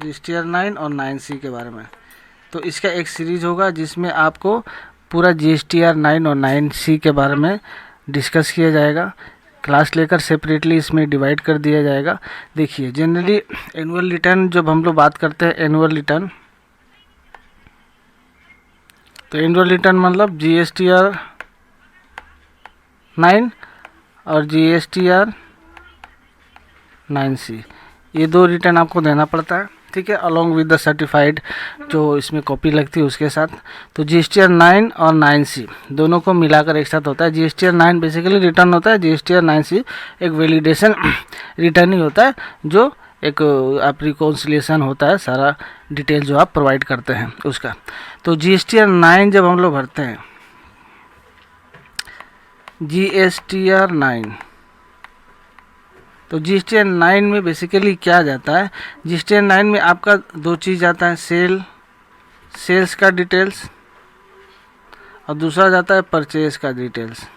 GSTR 9 और 9C के बारे में। तो इसका एक सीरीज होगा जिसमें आपको पूरा GSTR 9 और 9C के बारे में डिस्कस किया जाएगा, क्लास लेकर सेपरेटली इसमें डिवाइड कर दिया जाएगा। देखिए जनरली एनुअल रिटर्न जब हम लोग बात करते हैं एनुअल रिटर्न, तो एनुअल रिटर्न मतलब GSTR 9 और GSTR 9C, ये दो रिटर्न आपको देना पड़ता है, ठीक है, अलॉन्ग विद द सर्टिफाइड जो इसमें कॉपी लगती है उसके साथ। तो GSTR 9 और 9C दोनों को मिलाकर एक साथ होता है। GSTR 9 बेसिकली रिटर्न होता है, GSTR 9C एक वैलिडेशन रिटर्न ही होता है, जो एक आप रिकॉन्सिलिएशन होता है, सारा डिटेल जो आप प्रोवाइड करते हैं उसका। तो GSTR 9 जब हम लोग भरते हैं, GSTR 9, तो GSTR 9 में बेसिकली क्या जाता है, GSTR 9 में आपका दो चीज़ आता है, सेल्स का डिटेल्स, और दूसरा जाता है परचेज का डिटेल्स।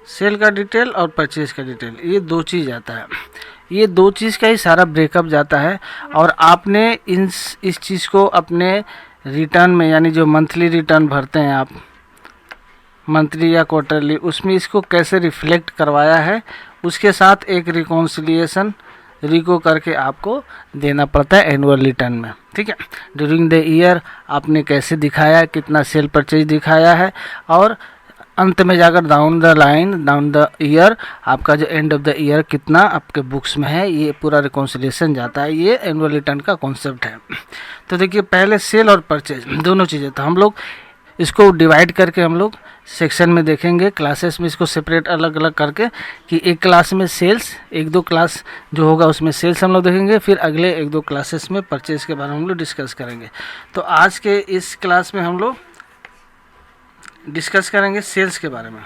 सेल का डिटेल और परचेज का डिटेल, ये दो चीज़ आता है, ये दो चीज़ का ही सारा ब्रेकअप जाता है। और आपने इस चीज़ को अपने रिटर्न में, यानी जो मंथली रिटर्न भरते हैं आप, मंथली या क्वार्टरली, उसमें इसको कैसे रिफ्लेक्ट करवाया है, उसके साथ एक रिकॉन्सिलिएशन रिको करके आपको देना पड़ता है एनुअल रिटर्न में, ठीक है। ड्यूरिंग द ईयर आपने कैसे दिखाया, कितना सेल परचेज दिखाया है, और अंत में जाकर down the line, down the year, आपका जो एंड ऑफ द ईयर कितना आपके बुक्स में है, ये पूरा रिकॉन्सिलिएशन जाता है। ये एनुअल रिटर्न का कॉन्सेप्ट है। तो देखिए पहले सेल और परचेज दोनों चीज़ें, तो हम लोग इसको डिवाइड करके हम लोग सेक्शन में देखेंगे, क्लासेस में इसको सेपरेट अलग अलग करके, कि एक क्लास में सेल्स, एक दो क्लास जो होगा उसमें सेल्स हम लोग देखेंगे, फिर अगले एक दो क्लासेस में परचेज के बारे में हम लोग डिस्कस करेंगे। तो आज के इस क्लास में हम लोग डिस्कस करेंगे सेल्स के बारे में।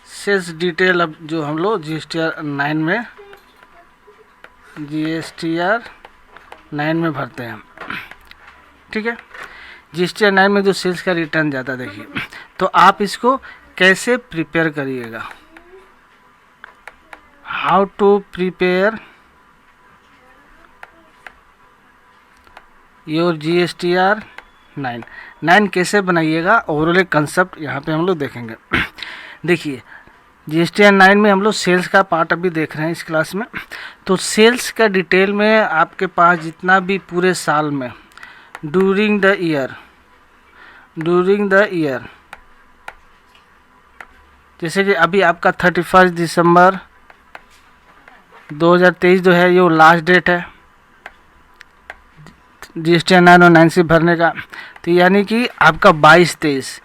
सेल्स डिटेल अब जो हम लोग GSTR 9 में भरते हैं, ठीक है। GSTR 9 में जो सेल्स का रिटर्न जाता है, देखिए, तो आप इसको कैसे प्रिपेयर करिएगा, how to prepare your GSTR 9 कैसे बनाइएगा, ओवरऑल एक कंसेप्ट यहाँ पे हम लोग देखेंगे। देखिए GSTR 9 में हम लोग सेल्स का पार्ट अभी देख रहे हैं इस क्लास में। तो सेल्स का डिटेल में आपके पास जितना भी पूरे साल में ड्यूरिंग द ईयर, जैसे कि अभी आपका 31 दिसंबर 2023 जो है, ये लास्ट डेट है GSTR 9 और 9C भरने का। तो यानी कि आपका 2022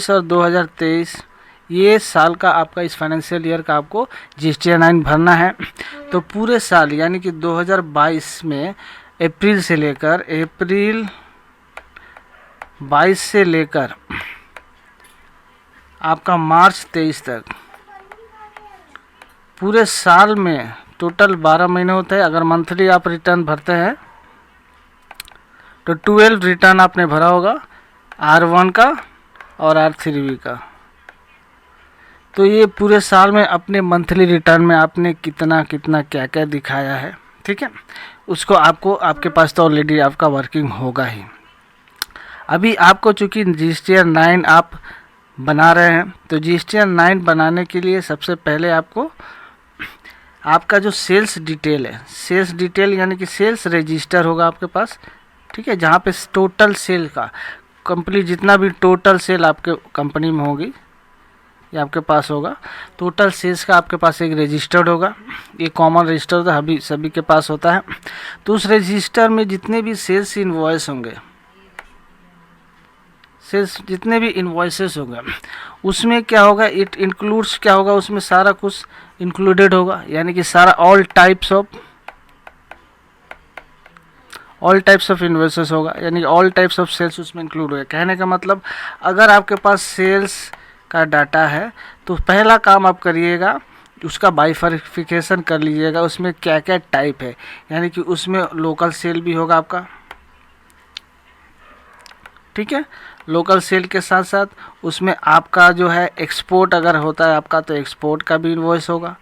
और 2023 ये साल का आपका, इस फाइनेंशियल ईयर का आपको GSTR 9 भरना है। तो पूरे साल यानी कि 2022 में अप्रैल 22 से लेकर आपका मार्च 23 तक, पूरे साल में टोटल 12 महीने होते हैं। अगर मंथली आप रिटर्न भरते हैं तो 12 रिटर्न आपने भरा होगा, R1 का और R3B का। तो ये पूरे साल में अपने मंथली रिटर्न में आपने कितना कितना क्या क्या दिखाया है, ठीक है, उसको आपको, आपके पास तो ऑलरेडी आपका वर्किंग होगा ही। अभी आपको चूँकि GSTR 9 आप बना रहे हैं, तो GSTR 9 बनाने के लिए सबसे पहले आपको आपका जो सेल्स डिटेल है, सेल्स डिटेल यानी कि सेल्स रजिस्टर होगा आपके पास, ठीक है, जहाँ पे टोटल सेल का कंप्लीट जितना भी टोटल सेल आपके कंपनी में होगी, ये आपके पास होगा। टोटल सेल्स का आपके पास एक रजिस्टर्ड होगा, ये कॉमन रजिस्टर होता है, अभी सभी के पास होता है। तो उस रजिस्टर में जितने भी सेल्स इनवॉइस होंगे, सेल्स जितने भी इनवॉइसेस होंगे, उसमें क्या होगा, इट इंक्लूड्स क्या होगा, उसमें सारा कुछ इंक्लूडेड होगा, यानी कि सारा ऑल टाइप्स ऑफ इन्वेस्टर्स होगा, यानी ऑल टाइप्स ऑफ सेल्स उसमें इंक्लूड होगा। कहने का मतलब, अगर आपके पास सेल्स का डाटा है तो पहला काम आप करिएगा, उसका बाइफर्फिकेशन कर लीजिएगा, उसमें क्या क्या टाइप है, यानी कि उसमें लोकल सेल भी होगा आपका, ठीक है, लोकल सेल के साथ साथ उसमें आपका जो है एक्सपोर्ट अगर होता है आपका तो एक्सपोर्ट का भी इन्वॉइस होगा।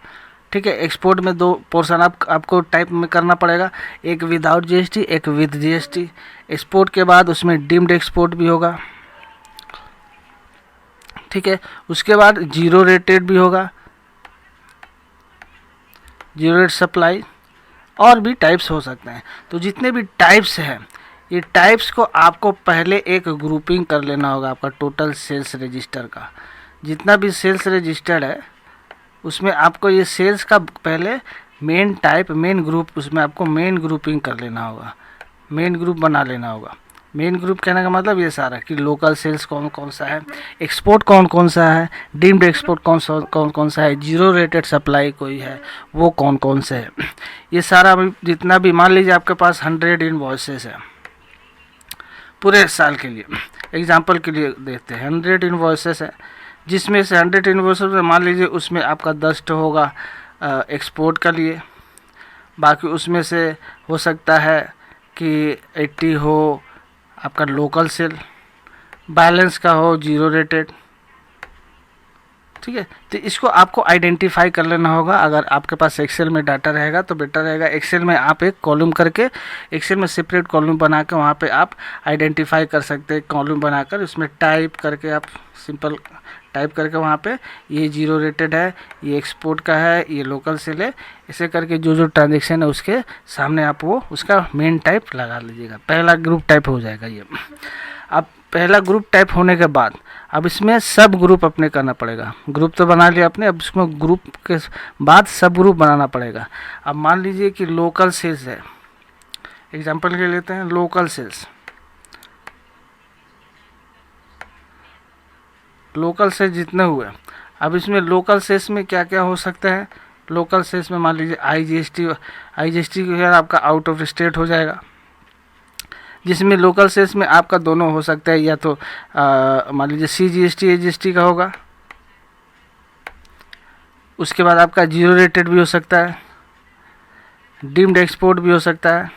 ठीक है, एक्सपोर्ट में दो पोर्शन आपको टाइप में करना पड़ेगा, एक विदाउट जीएसटी, एक विद जीएसटी। एक्सपोर्ट के बाद उसमें डीम्ड एक्सपोर्ट भी होगा। ठीक है, उसके बाद जीरो रेटेड भी होगा, जीरो रेट सप्लाई, और भी टाइप्स हो सकते हैं। तो जितने भी टाइप्स हैं ये टाइप्स को आपको पहले एक ग्रुपिंग कर लेना होगा आपका टोटल सेल्स रजिस्टर का। जितना भी सेल्स रजिस्टर्ड है उसमें आपको ये सेल्स का पहले मेन टाइप, मेन ग्रुप, उसमें आपको मेन ग्रुपिंग कर लेना होगा, मेन ग्रुप बना लेना होगा। मेन ग्रुप कहने का मतलब ये सारा कि लोकल सेल्स कौन कौन सा है, एक्सपोर्ट कौन कौन सा है, डीम्ड एक्सपोर्ट कौन कौन सा है, जीरो रेटेड सप्लाई कोई है वो कौन कौन से है। ये सारा जितना भी, मान लीजिए आपके पास 100 इनवॉइसेस है पूरे साल के लिए, एग्जांपल के लिए देते हैं 100 इनवॉइसेस है, जिसमें से 100 इनवॉइसेस में मान लीजिए उसमें आपका 10 होगा एक्सपोर्ट का लिए, बाकी उसमें से हो सकता है कि 80 हो आपका लोकल सेल, बैलेंस का हो जीरो रेटेड। ठीक है, तो इसको आपको आइडेंटिफाई कर लेना होगा। अगर आपके पास एक्सेल में डाटा रहेगा तो बेटर रहेगा। एक्सेल में आप एक कॉलम करके, एक्सेल में सेपरेट कॉलम बना के वहाँ पे आप आइडेंटिफाई कर सकते हैं, कॉलम बनाकर उसमें टाइप करके, आप सिंपल टाइप करके वहाँ पे ये जीरो रेटेड है, ये एक्सपोर्ट का है, ये लोकल सेल है, ऐसे करके जो जो ट्रांजेक्शन है उसके सामने आप वो उसका मेन टाइप लगा लीजिएगा। पहला ग्रुप टाइप हो जाएगा ये। अब पहला ग्रुप टाइप होने के बाद अब इसमें सब ग्रुप अपने करना पड़ेगा। ग्रुप तो बना लिया आपने, अब इसमें ग्रुप के बाद सब ग्रुप बनाना पड़ेगा। अब मान लीजिए कि लोकल सेल्स है, एग्जांपल के लेते हैं लोकल सेल्स। लोकल सेल्स जितने हुए, अब इसमें लोकल सेल्स में क्या क्या हो सकता है। लोकल सेल्स में मान लीजिए आईजीएसटी के अगर आपका आउट ऑफ स्टेट हो जाएगा, जिसमें लोकल सेल्स में आपका दोनों हो सकता है, या तो मान लीजिए सीजीएसटी एजीएसटी का होगा, उसके बाद आपका जीरो रेटेड भी हो सकता है, डीम्ड एक्सपोर्ट भी हो सकता है।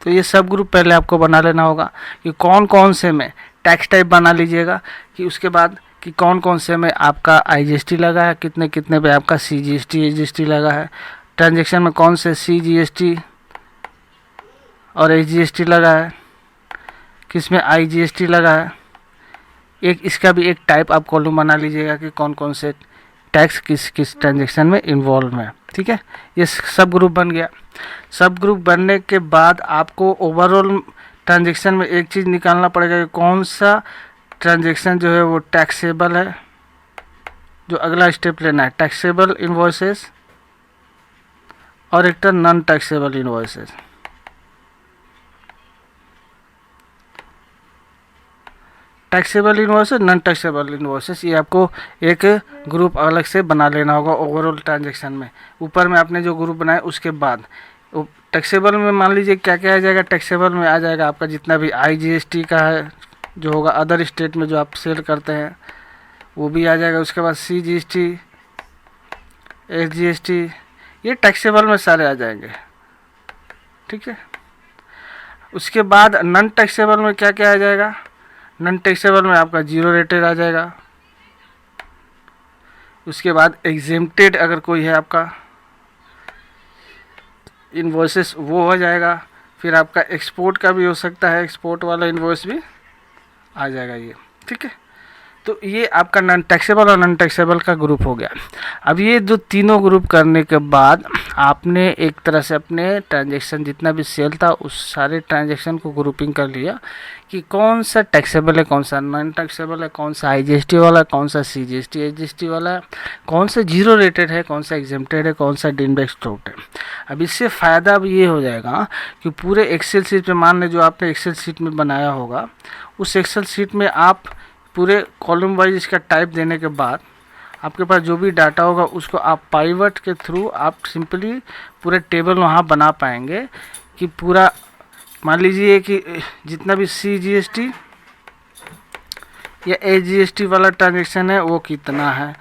तो ये सब ग्रुप पहले आपको बना लेना होगा कि कौन कौन से में टैक्स टाइप बना लीजिएगा, कि उसके बाद कि कौन कौन से में आपका आईजीएसटी लगा है, कितने कितने पे आपका सीजीएसटी एजीएसटी लगा है, ट्रांजैक्शन में कौन से सीजीएसटी और एजीएसटी लगा है, किस में आईजीएसटी लगा है। एक इसका भी एक टाइप आप कॉलम बना लीजिएगा कि कौन कौन से टैक्स किस किस ट्रांजैक्शन में इन्वॉल्व है। ठीक है, ये सब ग्रुप बन गया। सब ग्रुप बनने के बाद आपको ओवरऑल ट्रांजैक्शन में एक चीज़ निकालना पड़ेगा कि कौन सा ट्रांजैक्शन जो है वो टैक्सेबल है। जो अगला स्टेप लेना है, टैक्सेबल इन्वॉइसेस और एक non taxable invoices. Taxable invoices, non taxable invoices, ये आपको एक ग्रुप अलग से बना लेना होगा ओवरऑल ट्रांजैक्शन में। ऊपर में आपने जो ग्रुप बनाया उसके बाद टैक्सेबल में मान लीजिए क्या क्या आ जाएगा। टैक्सेबल में आ जाएगा आपका जितना भी आईजीएसटी का है जो होगा, अदर स्टेट में जो आप सेल करते हैं वो भी आ जाएगा। उसके बाद सीजीएसटी एसजीएसटी, ये टैक्सेबल में सारे आ जाएंगे। ठीक है, उसके बाद नॉन टैक्सेबल में क्या क्या आ जाएगा। नॉन टैक्सेबल में आपका जीरो रेटेड आ जाएगा। उसके बाद एग्जेम्प्टेड अगर कोई है आपका इन्वॉइसेस वो हो जाएगा। फिर आपका एक्सपोर्ट का भी हो सकता है, एक्सपोर्ट वाला इन्वॉइस भी आ जाएगा ये। ठीक है, तो ये आपका नॉन टैक्सेबल और नॉन टैक्सेबल का ग्रुप हो गया। अब ये जो तीनों ग्रुप करने के बाद आपने एक तरह से अपने ट्रांजैक्शन जितना भी सेल था उस सारे ट्रांजैक्शन को ग्रुपिंग कर लिया कि कौन सा टैक्सेबल है, कौन सा नॉन टैक्सेबल है, कौन सा आईजीएसटी वाला है, कौन सा सीजीएसटी एजीएसटी वाला है, कौन सा जीरो रेटेड है, कौन सा एग्जेम्प्टेड है, कौन सा डीम्ड एक्सपोर्ट है। अब इससे फ़ायदा अब ये हो जाएगा कि पूरे एक्सेल शीट में, मान लें जो आपने एक्सेल शीट में बनाया होगा उस एक्सेल शीट में आप पूरे कॉलम वाइज इसका टाइप देने के बाद आपके पास जो भी डाटा होगा उसको आप पाइवट के थ्रू आप सिंपली पूरे टेबल वहाँ बना पाएंगे कि पूरा मान लीजिए कि जितना भी सीजीएसटी या एजीएसटी वाला ट्रांजैक्शन है वो कितना है,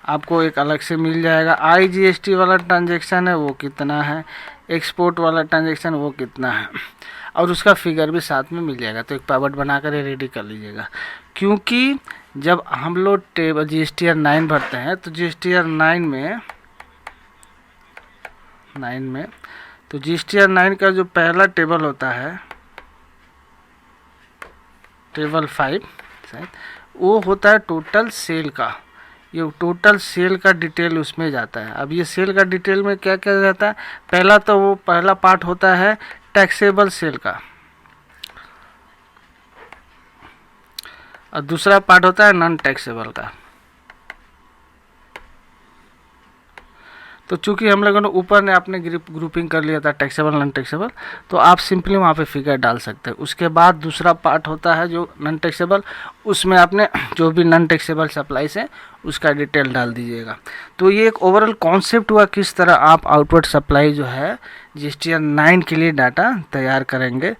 आपको एक अलग से मिल जाएगा। आईजीएसटी वाला ट्रांजैक्शन है वो कितना है, एक्सपोर्ट वाला ट्रांजेक्शन वो कितना है, और उसका फिगर भी साथ में मिल जाएगा। तो एक पावट बनाकर रेडी कर लीजिएगा, क्योंकि जब हम लोग टेबल GSTR 9 भरते हैं तो GSTR 9 में तो GSTR 9 का जो पहला टेबल होता है, टेबल 5 शायद, वो होता है टोटल सेल का। ये टोटल सेल का डिटेल उसमें जाता है। अब ये सेल का डिटेल में क्या क्या जाता है, पहला पार्ट होता है टैक्सेबल सेल का, और दूसरा पार्ट होता है नॉन टैक्सेबल का। तो चूंकि हम लोगों ने ऊपर ने आपने ग्रुपिंग कर लिया था टैक्सेबल नॉन टैक्सेबल, तो आप सिंपली वहाँ पे फिगर डाल सकते हैं। उसके बाद दूसरा पार्ट होता है जो नॉन टैक्सेबल, उसमें आपने जो भी नॉन टैक्सेबल सप्लाई से उसका डिटेल डाल दीजिएगा। तो ये एक ओवरऑल कॉन्सेप्ट हुआ किस तरह आप आउटवर्ड सप्लाई जो है GSTR 9 के लिए डाटा तैयार करेंगे।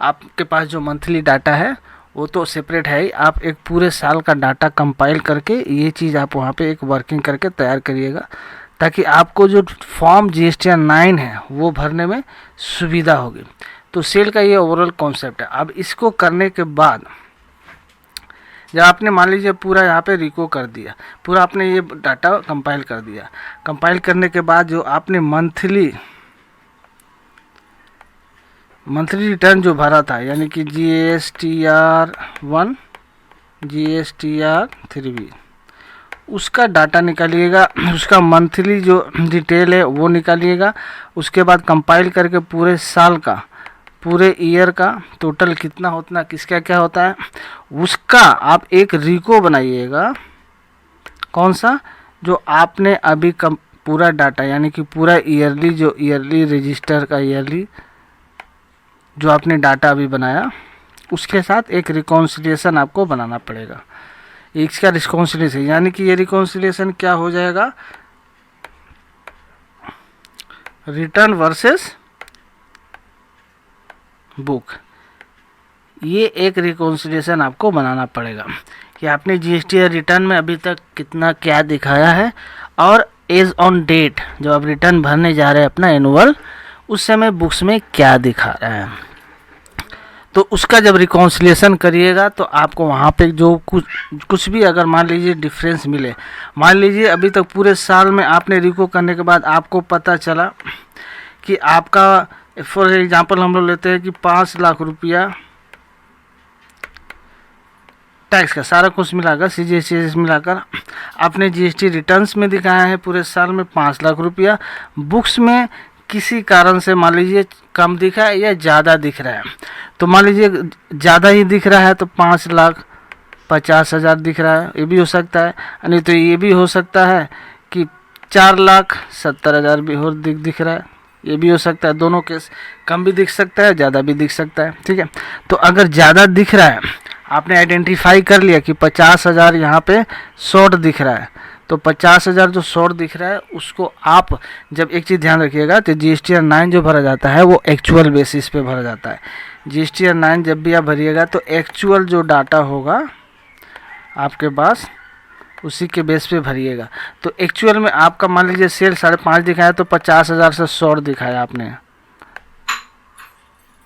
आपके पास जो मंथली डाटा है वो तो सेपरेट है ही, आप एक पूरे साल का डाटा कंपाइल करके ये चीज़ आप वहाँ पे एक वर्किंग करके तैयार करिएगा, ताकि आपको जो फॉर्म GSTR 9 है वो भरने में सुविधा होगी। तो सेल का ये ओवरऑल कॉन्सेप्ट है। अब इसको करने के बाद जब आपने मान लीजिए पूरा यहाँ पे रिको कर दिया, पूरा आपने ये डाटा कंपाइल कर दिया, कंपाइल करने के बाद जो आपने मंथली रिटर्न जो भरा था, यानी कि GSTR 1 GSTR 3B, उसका डाटा निकालिएगा, उसका मंथली जो डिटेल है वो निकालिएगा। उसके बाद कंपाइल करके पूरे साल का, पूरे ईयर का टोटल कितना होता, किसका क्या होता है, उसका आप एक रिको बनाइएगा। कौन सा, जो आपने अभी पूरा डाटा, यानी कि पूरा ईयरली, जो ईयरली रजिस्टर का ईयरली जो आपने डाटा अभी बनाया, उसके साथ एक रिकॉन्सिलिएशन आपको बनाना पड़ेगा। इसका रिकॉन्सिलिएशन, यानी कि ये रिकॉन्सिलिएशन क्या हो जाएगा, रिटर्न वर्सेस बुक। ये एक रिकॉन्सिलिएशन आपको बनाना पड़ेगा कि आपने GSTR रिटर्न में अभी तक कितना क्या दिखाया है, और एज ऑन डेट जब आप रिटर्न भरने जा रहे हैं अपना एनुअल, उस समय बुक्स में क्या दिखा रहा है। तो उसका जब रिकॉन्सिलिएशन करिएगा तो आपको वहाँ पे जो कुछ भी अगर मान लीजिए डिफरेंस मिले, मान लीजिए अभी तक पूरे साल में आपने रिको करने के बाद आपको पता चला कि आपका, फॉर एग्जांपल हम लोग लेते हैं कि 5 लाख रुपया टैक्स का सारा कुछ मिलाकर, CGST मिलाकर आपने GST रिटर्न्स में दिखाया है पूरे साल में 5 लाख रुपया, बुक्स में किसी कारण से मान लीजिए कम दिखा है या ज़्यादा दिख रहा है, तो मान लीजिए ज़्यादा ही दिख रहा है तो 5,50,000 दिख रहा है, ये भी हो सकता है। नहीं तो ये भी हो सकता है कि 4,70,000 भी हो दिख रहा है, ये भी हो सकता है। दोनों केस, कम भी दिख सकता है, ज़्यादा भी दिख सकता है, ठीक है। तो अगर ज़्यादा दिख रहा है, आपने आइडेंटिफाई कर लिया कि 50,000 यहाँ पे शॉर्ट दिख रहा है, तो 50,000 जो शॉर्ट दिख रहा है उसको आप, जब एक चीज़ ध्यान रखिएगा, तो GSTR 9 जो भरा जाता है वो एक्चुअल बेसिस पे भरा जाता है। GSTR 9 जब भी आप भरिएगा तो एक्चुअल जो डाटा होगा आपके पास, उसी के बेस पे भरिएगा। तो एक्चुअल में आपका मान लीजिए सेल 5.5 दिखाया, तो 50,000 से शॉर्ट दिखाया, आपने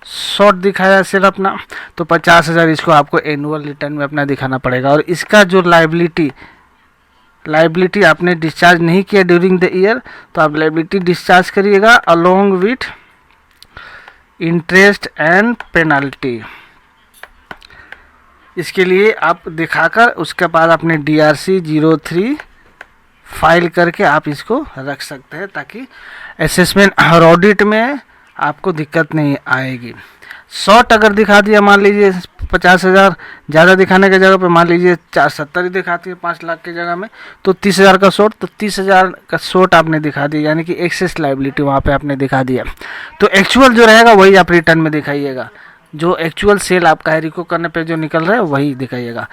शॉर्ट दिखाया सेल अपना, तो 50,000 इसको आपको एनुअल रिटर्न में अपना दिखाना पड़ेगा। और इसका जो लाइबिलिटी आपने डिस्चार्ज नहीं किया ड्यूरिंग द ईयर, तो आप लाइबिलिटी डिस्चार्ज करिएगा along with interest and penalty. इसके लिए आप दिखाकर उसके बाद अपने DRC 03 फाइल करके आप इसको रख सकते हैं, ताकि असेसमेंट और ऑडिट में आपको दिक्कत नहीं आएगी। शॉर्ट अगर दिखा दिया, मान लीजिए 50,000 ज़्यादा दिखाने की जगह पे मान लीजिए 470 ही दिखाती है 5 लाख की जगह में, तो 30,000 का शॉर्ट, तो 30,000 का शॉर्ट आपने दिखा दिया, यानी कि एक्सेस लाइबिलिटी वहाँ पे आपने दिखा दिया। तो एक्चुअल जो रहेगा वही आप रिटर्न में दिखाइएगा, जो एक्चुअल सेल आपका है रिको करने पे जो निकल रहा है वही दिखाइएगा।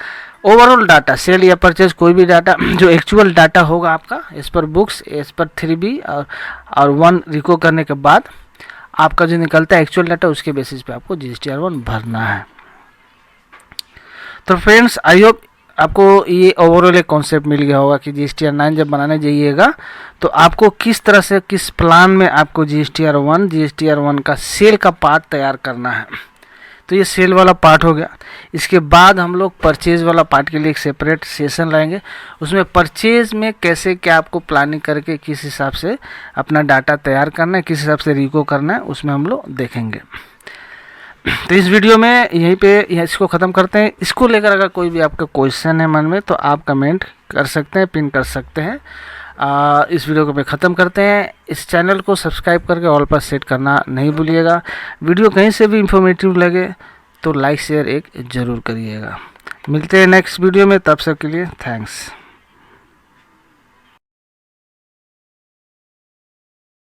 ओवरऑल डाटा, सेल या परचेज कोई भी डाटा जो एक्चुअल डाटा होगा आपका as per books, as per 3B और 1 रिको करने के बाद आपका जो निकलता है एक्चुअल डाटा, उसके बेसिस पे आपको GSTR 1 भरना है। तो फ्रेंड्स, आई होप आपको ये ओवरऑल एक कॉन्सेप्ट मिल गया होगा कि GSTR 9 जब बनाने जाइएगा तो आपको किस तरह से, किस प्लान में आपको GSTR 1 का सेल का पार्ट तैयार करना है। तो ये सेल वाला पार्ट हो गया। इसके बाद हम लोग परचेज वाला पार्ट के लिए एक सेपरेट सेशन लाएंगे। उसमें परचेज में कैसे क्या आपको प्लानिंग करके किस हिसाब से अपना डाटा तैयार करना है, किस हिसाब से रिको करना है, उसमें हम लोग देखेंगे। तो इस वीडियो में यहीं पे इसको ख़त्म करते हैं। इसको लेकर अगर कोई भी आपका क्वेश्चन है मन में तो आप कमेंट कर सकते हैं, पिन कर सकते हैं। इस वीडियो को पे ख़त्म करते हैं। इस चैनल को सब्सक्राइब करके ऑल पर सेट करना नहीं भूलिएगा। वीडियो कहीं से भी इंफॉर्मेटिव लगे तो लाइक शेयर एक ज़रूर करिएगा। मिलते हैं नेक्स्ट वीडियो में, तब तक के लिए थैंक्स।